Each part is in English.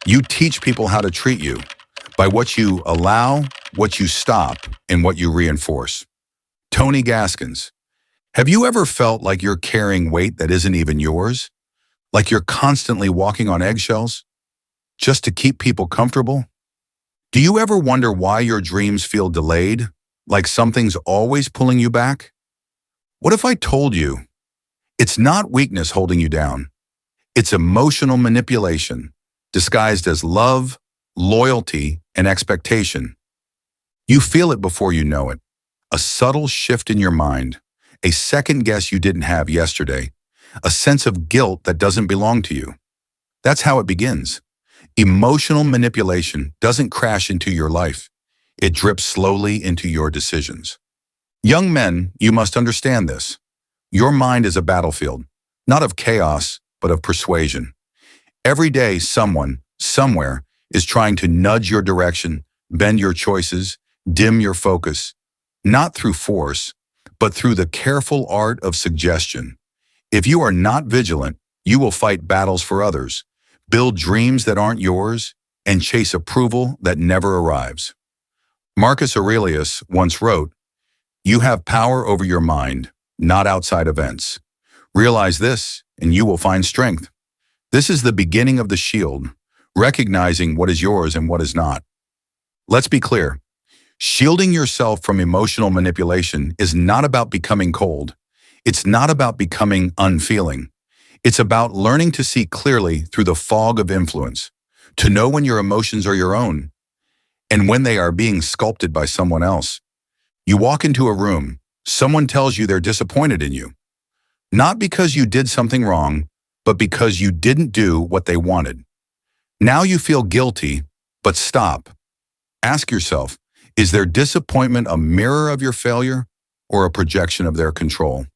You teach people how to treat you by what you allow, what you stop, and what you reinforce. Tony Gaskins, have you ever felt like you're carrying weight that isn't even yours? Like you're constantly walking on eggshells just to keep people comfortable? Do you ever wonder why your dreams feel delayed, like something's always pulling you back? What if I told you it's not weakness holding you down? It's emotional manipulation, disguised as love, loyalty, and expectation. You feel it before you know it. A subtle shift in your mind, a second guess you didn't have yesterday, a sense of guilt that doesn't belong to you. That's how it begins. Emotional manipulation doesn't crash into your life. It drips slowly into your decisions. Young men, you must understand this. Your mind is a battlefield, not of chaos, but of persuasion. Every day, someone, somewhere, is trying to nudge your direction, bend your choices, dim your focus, not through force, but through the careful art of suggestion. If you are not vigilant, you will fight battles for others, build dreams that aren't yours, and chase approval that never arrives. Marcus Aurelius once wrote, "You have power over your mind, not outside events. Realize this, and you will find strength." This is the beginning of the shield, recognizing what is yours and what is not. Let's be clear. Shielding yourself from emotional manipulation is not about becoming cold. It's not about becoming unfeeling. It's about learning to see clearly through the fog of influence, to know when your emotions are your own and when they are being sculpted by someone else. You walk into a room, someone tells you they're disappointed in you, not because you did something wrong, but because you didn't do what they wanted. Now you feel guilty, but stop. Ask yourself, is their disappointment a mirror of your failure or a projection of their control?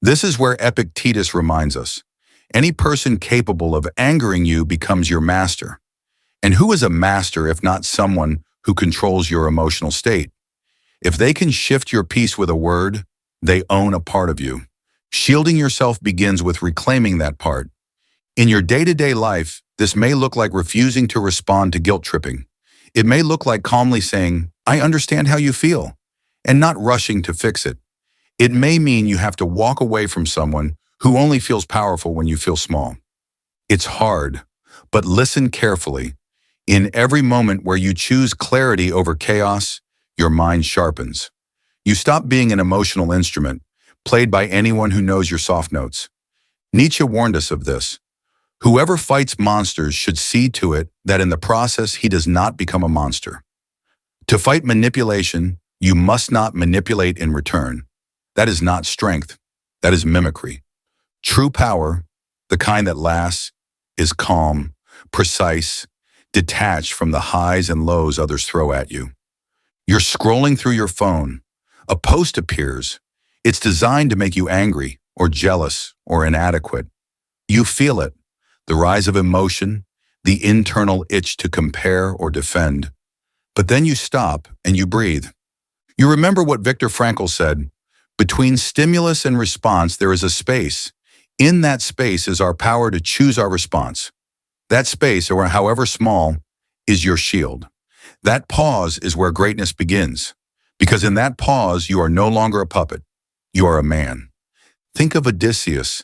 This is where Epictetus reminds us. Any person capable of angering you becomes your master. And who is a master if not someone who controls your emotional state? If they can shift your peace with a word, they own a part of you. Shielding yourself begins with reclaiming that part. In your day-to-day life, this may look like refusing to respond to guilt tripping. It may look like calmly saying, "I understand how you feel," and not rushing to fix it. It may mean you have to walk away from someone who only feels powerful when you feel small. It's hard, but listen carefully. In every moment where you choose clarity over chaos, your mind sharpens. You stop being an emotional instrument, played by anyone who knows your soft notes. Nietzsche warned us of this. Whoever fights monsters should see to it that in the process he does not become a monster. To fight manipulation, you must not manipulate in return. That is not strength. That is mimicry. True power, the kind that lasts, is calm, precise, detached from the highs and lows others throw at you. You're scrolling through your phone. A post appears. It's designed to make you angry or jealous or inadequate. You feel it, the rise of emotion, the internal itch to compare or defend. But then you stop and you breathe. You remember what Viktor Frankl said, "Between stimulus and response, there is a space. In that space is our power to choose our response. That space, or however small, is your shield. That pause is where greatness begins, because in that pause, you are no longer a puppet. You are a man." Think of Odysseus,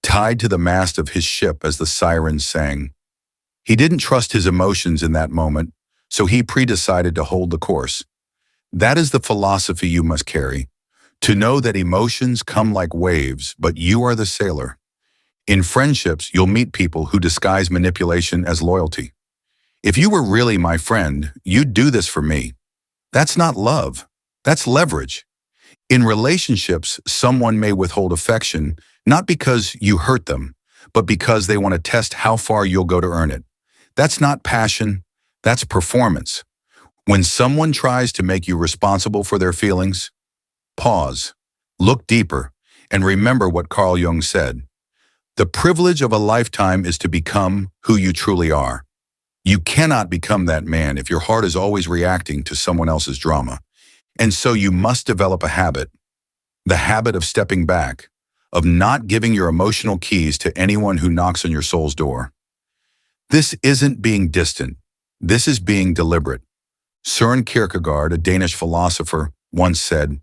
tied to the mast of his ship as the sirens sang. He didn't trust his emotions in that moment, so he pre-decided to hold the course. That is the philosophy you must carry, to know that emotions come like waves, but you are the sailor. In friendships, you'll meet people who disguise manipulation as loyalty. If you were really my friend, you'd do this for me. That's not love. That's leverage. In relationships, someone may withhold affection, not because you hurt them, but because they want to test how far you'll go to earn it. That's not passion. That's performance. When someone tries to make you responsible for their feelings, pause, look deeper, and remember what Carl Jung said. The privilege of a lifetime is to become who you truly are. You cannot become that man if your heart is always reacting to someone else's drama. And so you must develop a habit, the habit of stepping back, of not giving your emotional keys to anyone who knocks on your soul's door. This isn't being distant. This is being deliberate. Søren Kierkegaard, a Danish philosopher, once said,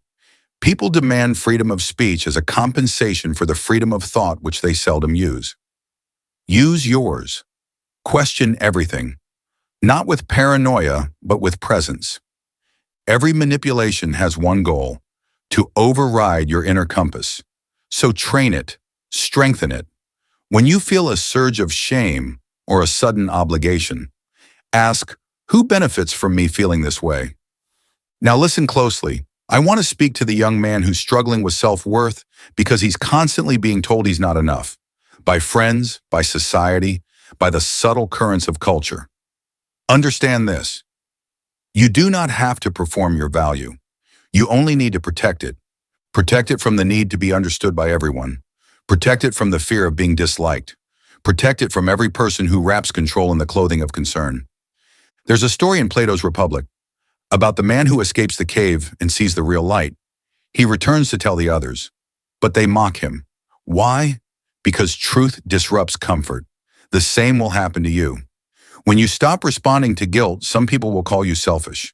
"People demand freedom of speech as a compensation for the freedom of thought which they seldom use." Use yours. Question everything, not with paranoia, but with presence. Every manipulation has one goal: to override your inner compass. So train it, strengthen it. When you feel a surge of shame or a sudden obligation, ask, who benefits from me feeling this way? Now listen closely. I want to speak to the young man who's struggling with self-worth because he's constantly being told he's not enough. By friends, by society, by the subtle currents of culture. Understand this. You do not have to perform your value. You only need to protect it. Protect it from the need to be understood by everyone. Protect it from the fear of being disliked. Protect it from every person who wraps control in the clothing of concern. There's a story in Plato's Republic about the man who escapes the cave and sees the real light. He returns to tell the others, but they mock him. Why? Because truth disrupts comfort. The same will happen to you. When you stop responding to guilt, some people will call you selfish.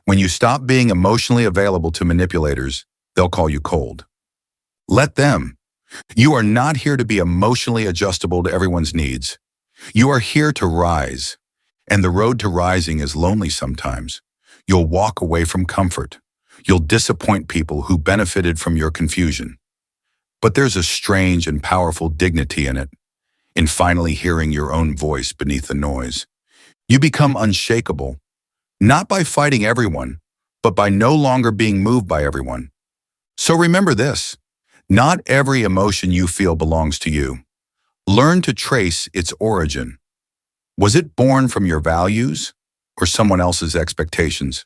When you stop being emotionally available to manipulators, they'll call you cold. Let them. You are not here to be emotionally adjustable to everyone's needs. You are here to rise. And the road to rising is lonely sometimes. You'll walk away from comfort. You'll disappoint people who benefited from your confusion. But there's a strange and powerful dignity in it, in finally hearing your own voice beneath the noise. You become unshakable, not by fighting everyone, but by no longer being moved by everyone. So remember this, not every emotion you feel belongs to you. Learn to trace its origin. Was it born from your values or someone else's expectations?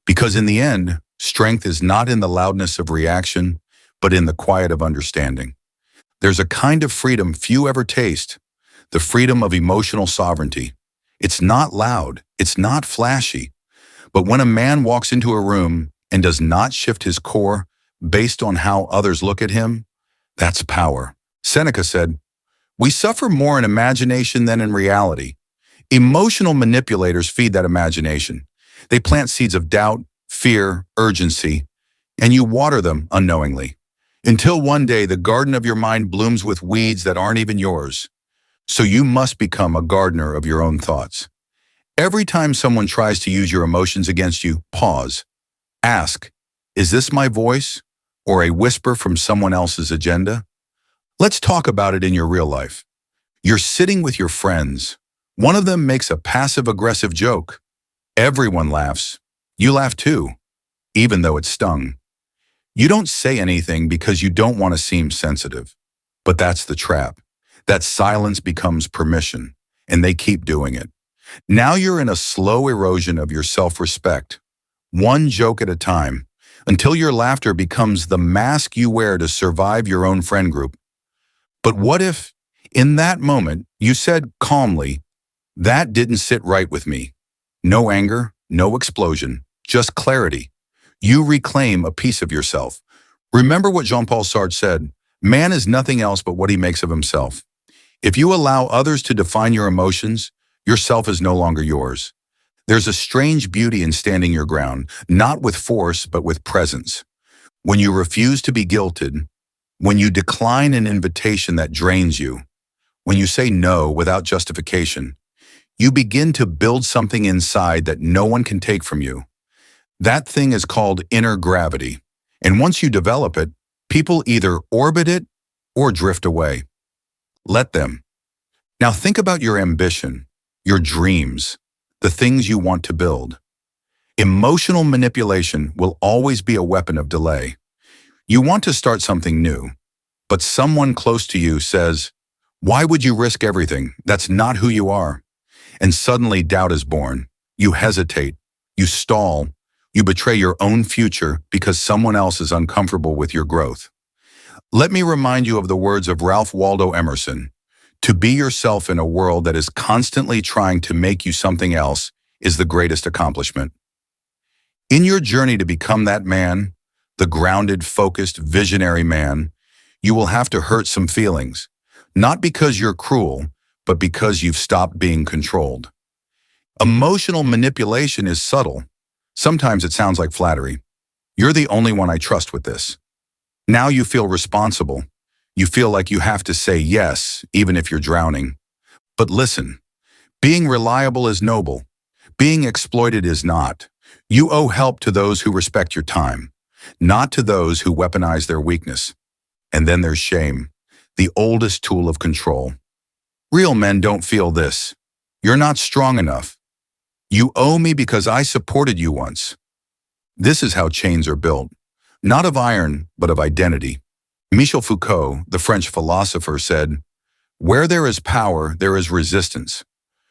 Because in the end, strength is not in the loudness of reaction, but in the quiet of understanding. There's a kind of freedom few ever taste, the freedom of emotional sovereignty. It's not loud, it's not flashy, but when a man walks into a room and does not shift his core based on how others look at him, that's power. Seneca said, "We suffer more in imagination than in reality." Emotional manipulators feed that imagination. They plant seeds of doubt, fear, urgency, and you water them unknowingly, until one day the garden of your mind blooms with weeds that aren't even yours. So you must become a gardener of your own thoughts. Every time someone tries to use your emotions against you, pause. Ask, is this my voice or a whisper from someone else's agenda? Let's talk about it in your real life. You're sitting with your friends. One of them makes a passive-aggressive joke. Everyone laughs. You laugh too, even though it stung. You don't say anything because you don't want to seem sensitive. But that's the trap. That silence becomes permission, and they keep doing it. Now you're in a slow erosion of your self-respect, one joke at a time, until your laughter becomes the mask you wear to survive your own friend group. But what if, in that moment, you said calmly, "That didn't sit right with me." No anger, no explosion, just clarity. You reclaim a piece of yourself. Remember what Jean-Paul Sartre said, "Man is nothing else but what he makes of himself." If you allow others to define your emotions, yourself is no longer yours. There's a strange beauty in standing your ground, not with force, but with presence. When you refuse to be guilted, when you decline an invitation that drains you, when you say no without justification, you begin to build something inside that no one can take from you. That thing is called inner gravity. And once you develop it, people either orbit it or drift away. Let them. Now think about your ambition, your dreams, the things you want to build. Emotional manipulation will always be a weapon of delay. You want to start something new, but someone close to you says, "Why would you risk everything? That's not who you are." And suddenly doubt is born. You hesitate, you stall, you betray your own future because someone else is uncomfortable with your growth. Let me remind you of the words of Ralph Waldo Emerson. To be yourself in a world that is constantly trying to make you something else is the greatest accomplishment. In your journey to become that man, the grounded, focused, visionary man, you will have to hurt some feelings. Not because you're cruel, but because you've stopped being controlled. Emotional manipulation is subtle. Sometimes it sounds like flattery. You're the only one I trust with this. Now you feel responsible. You feel like you have to say yes, even if you're drowning. But listen, being reliable is noble. Being exploited is not. You owe help to those who respect your time, not to those who weaponize their weakness. And then there's shame, the oldest tool of control. Real men don't feel this. You're not strong enough. You owe me because I supported you once. This is how chains are built, not of iron, but of identity. Michel Foucault, the French philosopher, said, "Where there is power, there is resistance."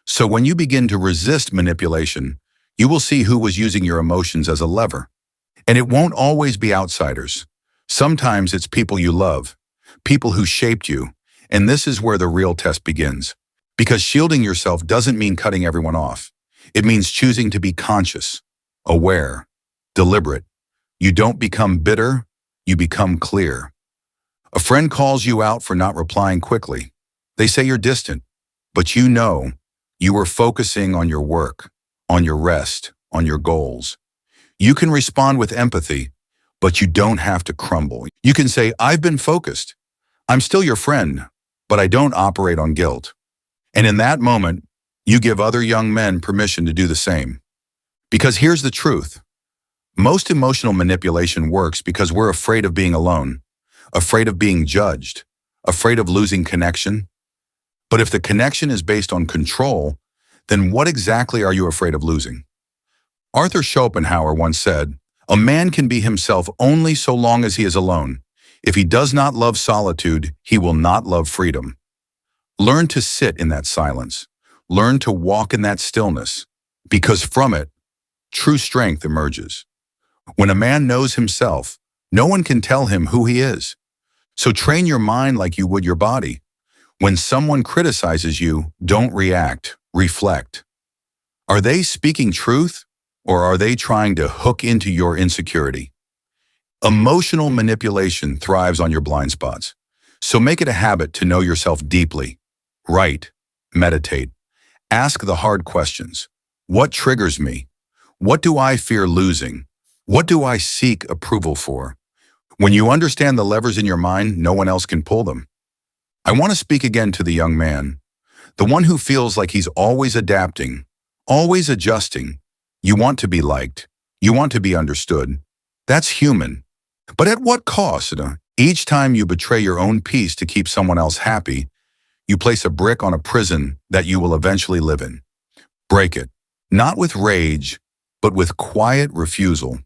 So when you begin to resist manipulation, you will see who was using your emotions as a lever. And it won't always be outsiders. Sometimes it's people you love, people who shaped you, and this is where the real test begins. Because shielding yourself doesn't mean cutting everyone off. It means choosing to be conscious, aware, deliberate. You don't become bitter, you become clear. A friend calls you out for not replying quickly. They say you're distant, but you know you were focusing on your work, on your rest, on your goals. You can respond with empathy, but you don't have to crumble. You can say, "I've been focused. I'm still your friend, but I don't operate on guilt." And in that moment, you give other young men permission to do the same. Because here's the truth. Most emotional manipulation works because we're afraid of being alone, afraid of being judged, afraid of losing connection. But if the connection is based on control, then what exactly are you afraid of losing? Arthur Schopenhauer once said, "A man can be himself only so long as he is alone. If he does not love solitude, he will not love freedom." Learn to sit in that silence. Learn to walk in that stillness, because from it, true strength emerges. When a man knows himself, no one can tell him who he is. So train your mind like you would your body. When someone criticizes you, don't react, reflect. Are they speaking truth, or are they trying to hook into your insecurity? Emotional manipulation thrives on your blind spots. So make it a habit to know yourself deeply. Write, meditate, ask the hard questions. What triggers me? What do I fear losing? What do I seek approval for? When you understand the levers in your mind, no one else can pull them. I want to speak again to the young man, the one who feels like he's always adapting, always adjusting. You want to be liked. You want to be understood. That's human. But at what cost? Each time you betray your own peace to keep someone else happy, you place a brick on a prison that you will eventually live in. Break it, not with rage, but with quiet refusal.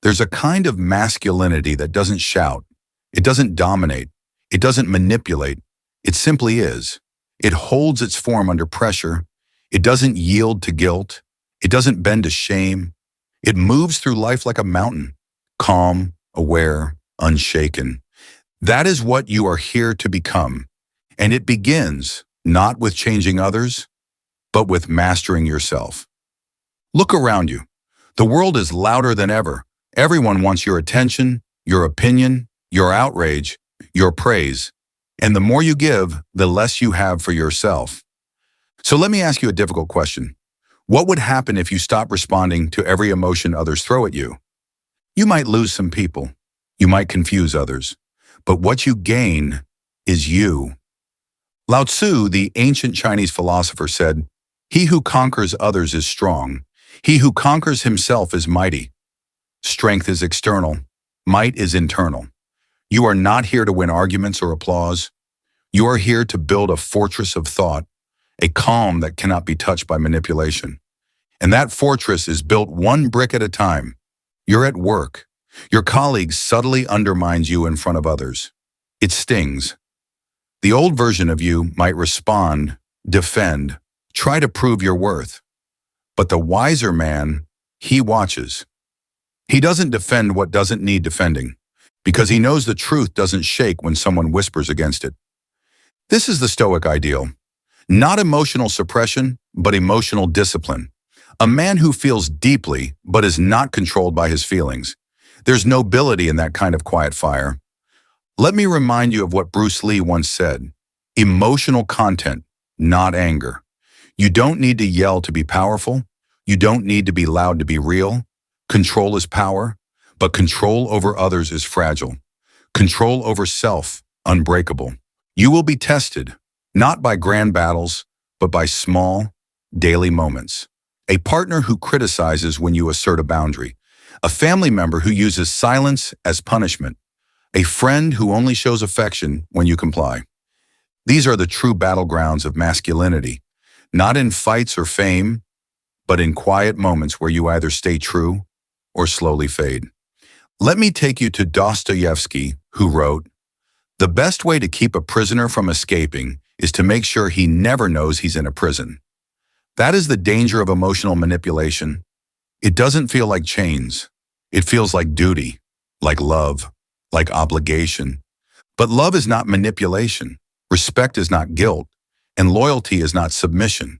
There's a kind of masculinity that doesn't shout. It doesn't dominate. It doesn't manipulate. It simply is. It holds its form under pressure. It doesn't yield to guilt. It doesn't bend to shame. It moves through life like a mountain, calm, aware, unshaken. That is what you are here to become. And it begins not with changing others, but with mastering yourself. Look around you. The world is louder than ever. Everyone wants your attention, your opinion, your outrage, your praise. And the more you give, the less you have for yourself. So let me ask you a difficult question. What would happen if you stopped responding to every emotion others throw at you? You might lose some people. You might confuse others. But what you gain is you. Lao Tzu, the ancient Chinese philosopher, said, "He who conquers others is strong. He who conquers himself is mighty." Strength is external. Might is internal. You are not here to win arguments or applause. You are here to build a fortress of thought, a calm that cannot be touched by manipulation. And that fortress is built one brick at a time. You're at work. Your colleague subtly undermines you in front of others. It stings. The old version of you might respond, defend, try to prove your worth. But the wiser man, he watches. He doesn't defend what doesn't need defending, because he knows the truth doesn't shake when someone whispers against it. This is the Stoic ideal. Not emotional suppression, but emotional discipline. A man who feels deeply, but is not controlled by his feelings. There's nobility in that kind of quiet fire. Let me remind you of what Bruce Lee once said. Emotional content not anger. You don't need to yell to be powerful. You don't need to be loud to be real. Control is power, but control over others is fragile. Control over self, unbreakable. You will be tested, not by grand battles, but by small, daily moments. A partner who criticizes when you assert a boundary. A family member who uses silence as punishment. A friend who only shows affection when you comply. These are the true battlegrounds of masculinity, not in fights or fame, but in quiet moments where you either stay true or slowly fade. Let me take you to Dostoevsky, who wrote, "The best way to keep a prisoner from escaping is to make sure he never knows he's in a prison." That is the danger of emotional manipulation. It doesn't feel like chains. It feels like duty, like love, like obligation. But love is not manipulation. Respect is not guilt. And loyalty is not submission.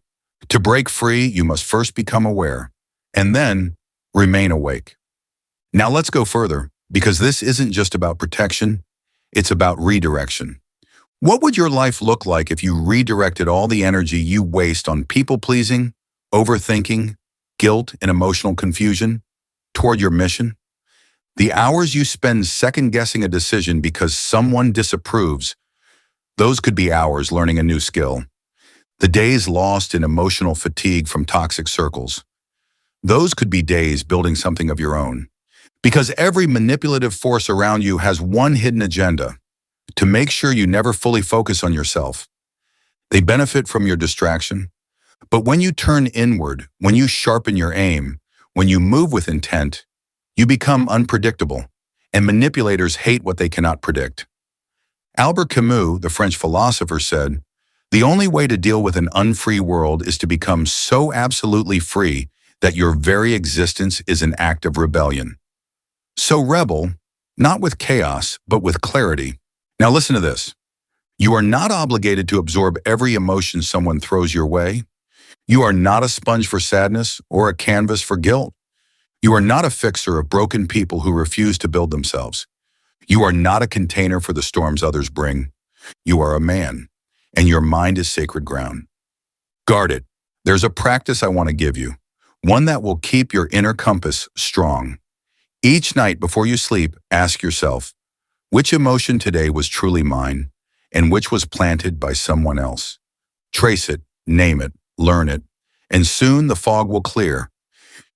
To break free, you must first become aware, and then remain awake. Now let's go further, because this isn't just about protection, it's about redirection. What would your life look like if you redirected all the energy you waste on people-pleasing, overthinking, guilt, and emotional confusion toward your mission? The hours you spend second-guessing a decision because someone disapproves, those could be hours learning a new skill. The days lost in emotional fatigue from toxic circles, those could be days building something of your own. Because every manipulative force around you has one hidden agenda: to make sure you never fully focus on yourself. They benefit from your distraction. But when you turn inward, when you sharpen your aim, when you move with intent, you become unpredictable, and manipulators hate what they cannot predict. Albert Camus, the French philosopher, said, "The only way to deal with an unfree world is to become so absolutely free that your very existence is an act of rebellion." So rebel, not with chaos, but with clarity. Now listen to this. You are not obligated to absorb every emotion someone throws your way. You are not a sponge for sadness or a canvas for guilt. You are not a fixer of broken people who refuse to build themselves. You are not a container for the storms others bring. You are a man, and your mind is sacred ground. Guard it. There's a practice I want to give you, one that will keep your inner compass strong. Each night before you sleep, ask yourself, which emotion today was truly mine, and which was planted by someone else? Trace it, name it, learn it, and soon the fog will clear.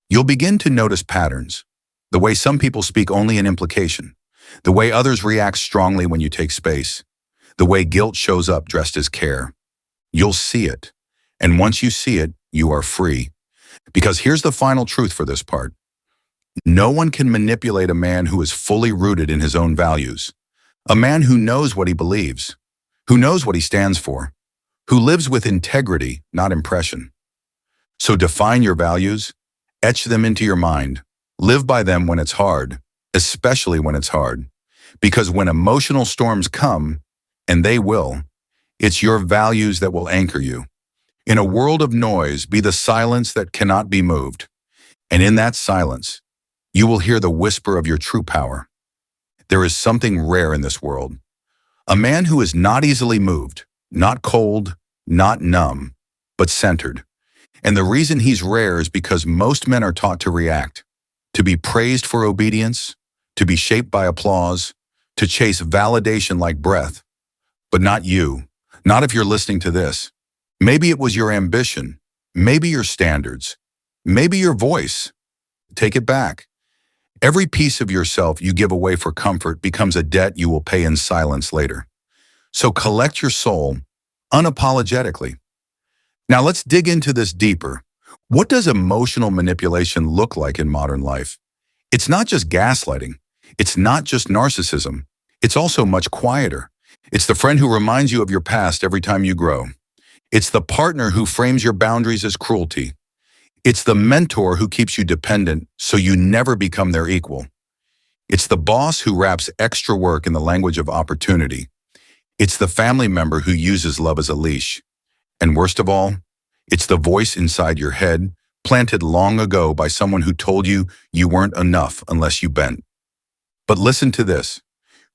You'll begin to notice patterns, the way some people speak only in implication, the way others react strongly when you take space, the way guilt shows up dressed as care. You'll see it, and once you see it, you are free. Because here's the final truth for this part. No one can manipulate a man who is fully rooted in his own values, a man who knows what he believes, who knows what he stands for, who lives with integrity, not impression. So define your values, etch them into your mind, live by them when it's hard, especially when it's hard. Because when emotional storms come, and they will, it's your values that will anchor you. In a world of noise, be the silence that cannot be moved. And in that silence, you will hear the whisper of your true power. There is something rare in this world. A man who is not easily moved, not cold, not numb, but centered. And the reason he's rare is because most men are taught to react, to be praised for obedience, to be shaped by applause, to chase validation like breath. But not you, not if you're listening to this. Maybe it was your ambition, maybe your standards, maybe your voice. Take it back. Every piece of yourself you give away for comfort becomes a debt you will pay in silence later. So collect your soul unapologetically. Now let's dig into this deeper. What does emotional manipulation look like in modern life? It's not just gaslighting. It's not just narcissism. It's also much quieter. It's the friend who reminds you of your past every time you grow. It's the partner who frames your boundaries as cruelty. It's the mentor who keeps you dependent so you never become their equal. It's the boss who wraps extra work in the language of opportunity. It's the family member who uses love as a leash. And worst of all, it's the voice inside your head, planted long ago by someone who told you you weren't enough unless you bent. But listen to this.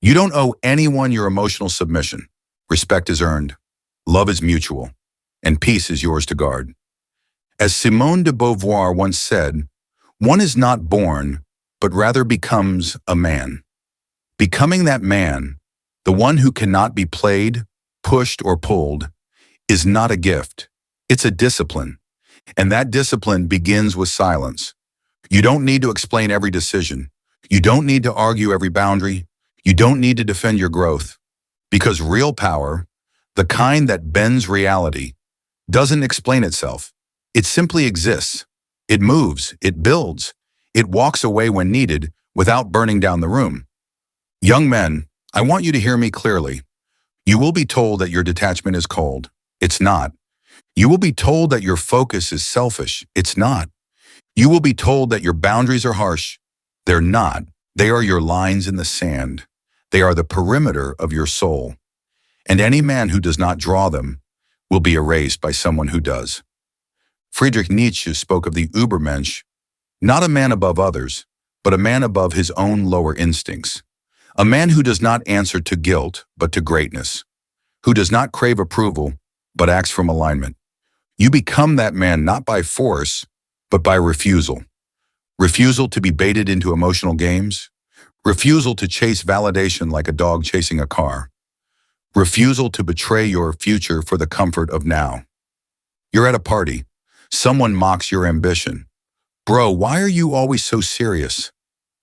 You don't owe anyone your emotional submission. Respect is earned. Love is mutual. and peace is yours to guard. As Simone de Beauvoir once said, one is not born, but rather becomes a man. Becoming that man, the one who cannot be played, pushed, or pulled, is not a gift. It's a discipline. And that discipline begins with silence. You don't need to explain every decision. You don't need to argue every boundary. You don't need to defend your growth. Because real power, the kind that bends reality, doesn't explain itself. It simply exists. It moves, it builds, it walks away when needed without burning down the room. Young men, I want you to hear me clearly. You will be told that your detachment is cold. It's not. You will be told that your focus is selfish. It's not. You will be told that your boundaries are harsh. They're not. They are your lines in the sand. They are the perimeter of your soul. And any man who does not draw them will be erased by someone who does. Friedrich Nietzsche spoke of the Übermensch, not a man above others, but a man above his own lower instincts. A man who does not answer to guilt, but to greatness. Who does not crave approval, but acts from alignment. You become that man not by force, but by refusal. Refusal to be baited into emotional games. Refusal to chase validation like a dog chasing a car. Refusal to betray your future for the comfort of now. You're at a party. Someone mocks your ambition. Bro, why are you always so serious?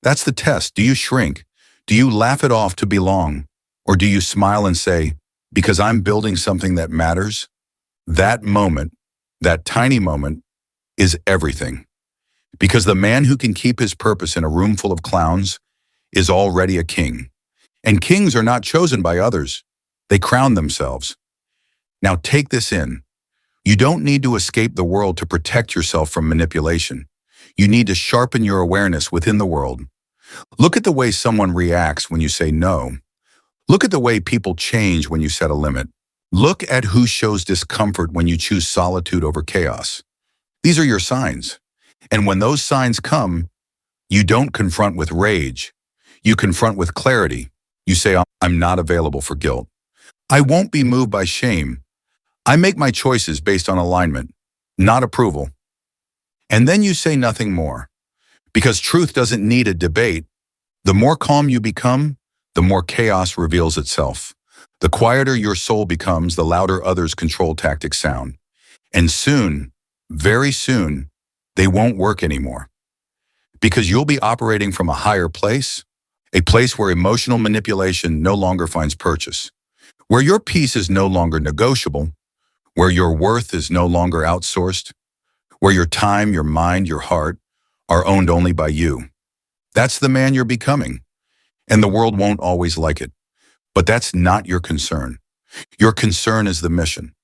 That's the test. Do you shrink? Do you laugh it off to belong? Or do you smile and say, because I'm building something that matters? That moment, that tiny moment, is everything. Because the man who can keep his purpose in a room full of clowns is already a king. And kings are not chosen by others. They crown themselves. Now take this in. You don't need to escape the world to protect yourself from manipulation. You need to sharpen your awareness within the world. Look at the way someone reacts when you say no. Look at the way people change when you set a limit. Look at who shows discomfort when you choose solitude over chaos. These are your signs. And when those signs come, you don't confront with rage. You confront with clarity. You say, I'm not available for guilt. I won't be moved by shame. I make my choices based on alignment, not approval. And then you say nothing more. Because truth doesn't need a debate. The more calm you become, the more chaos reveals itself. The quieter your soul becomes, the louder others' control tactics sound. And soon, very soon, they won't work anymore. Because you'll be operating from a higher place, a place where emotional manipulation no longer finds purchase, where your peace is no longer negotiable, where your worth is no longer outsourced, where your time, your mind, your heart are owned only by you. That's the man you're becoming. And the world won't always like it. But that's not your concern. Your concern is the mission.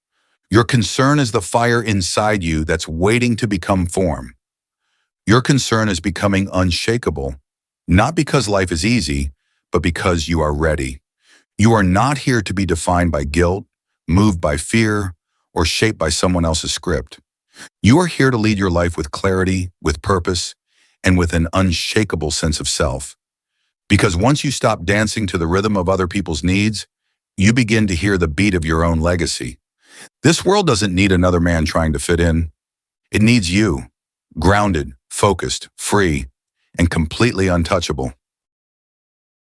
Your concern is the fire inside you that's waiting to become form. Your concern is becoming unshakable, not because life is easy, but because you are ready. You are not here to be defined by guilt, moved by fear, or shaped by someone else's script. You are here to lead your life with clarity, with purpose, and with an unshakable sense of self. Because once you stop dancing to the rhythm of other people's needs, you begin to hear the beat of your own legacy. This world doesn't need another man trying to fit in. It needs you, grounded, focused, free, and completely untouchable.